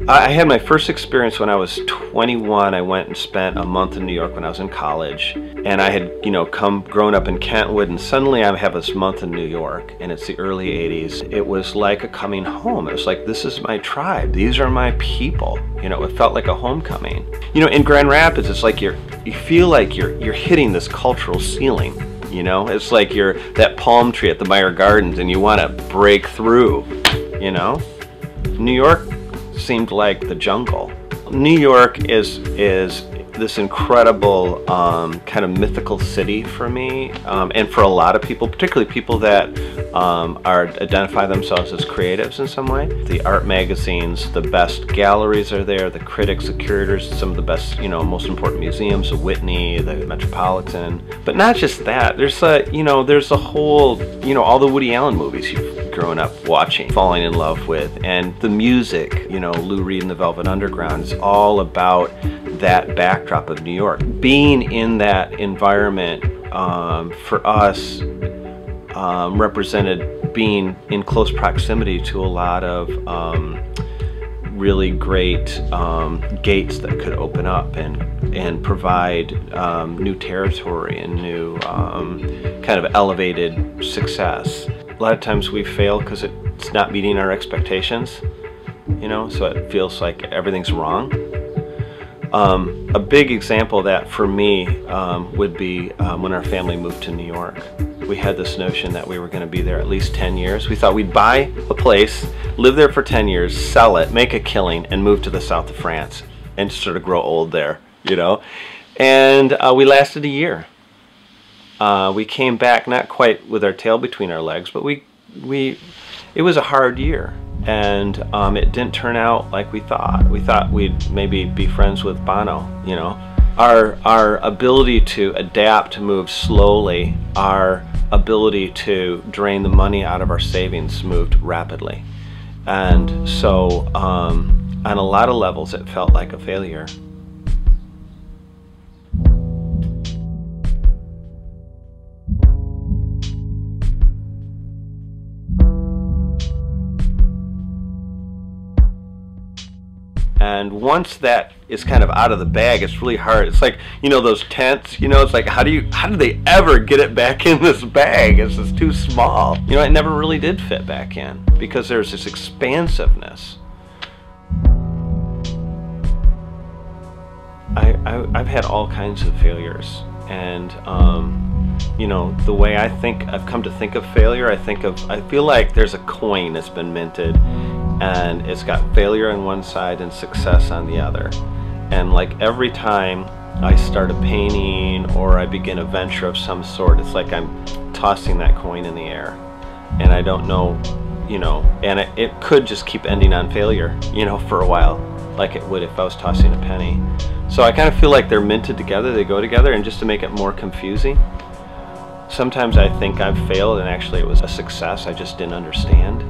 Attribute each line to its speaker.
Speaker 1: I had my first experience when I was 21. I went and spent a month in New York when I was in college, and I had, grown up in Kentwood, and suddenly I have this month in New York, and it's the early 80s. It was like a coming home. It was like, this is my tribe. These are my people. It felt like a homecoming. In Grand Rapids, it's like you feel like you're hitting this cultural ceiling. It's like you're that palm tree at the Meyer Gardens, and you want to break through. New York seemed like the jungle. New York is this incredible kind of mythical city for me, and for a lot of people, particularly people that identify themselves as creatives in some way. The art magazines, the best galleries are there, the critics, the curators, some of the best, most important museums, the Whitney, the Metropolitan. But not just that, there's a whole, all the Woody Allen movies you've grown up watching, falling in love with, and the music, Lou Reed and the Velvet Underground is all about that backdrop of New York. Being in that environment for us represented being in close proximity to a lot of really great gates that could open up and provide new territory and new kind of elevated success. A lot of times we fail because it's not meeting our expectations, so it feels like everything's wrong. A big example of that for me would be when our family moved to New York. We had this notion that we were going to be there at least 10 years. We thought we'd buy a place, live there for 10 years, sell it, make a killing, and move to the south of France and sort of grow old there, And we lasted a year. We came back not quite with our tail between our legs, but it was a hard year. And it didn't turn out like we thought. We thought we'd maybe be friends with Bono, Our ability to adapt, to move slowly, our ability to drain the money out of our savings moved rapidly. And so on a lot of levels it felt like a failure. And once that is kind of out of the bag, it's really hard. It's like, those tents, it's like, how did they ever get it back in this bag? It's just too small. It never really did fit back in because there's this expansiveness. I've had all kinds of failures, and the way I've come to think of failure, I feel like there's a coin that's been minted, and it's got failure on one side and success on the other. And like every time I start a painting or I begin a venture of some sort, it's like I'm tossing that coin in the air, and I don't know, and it could just keep ending on failure, for a while, like it would if I was tossing a penny. So I kind of feel like they're minted together, they go together, and just to make it more confusing, sometimes I think I've failed and actually it was a success, I just didn't understand.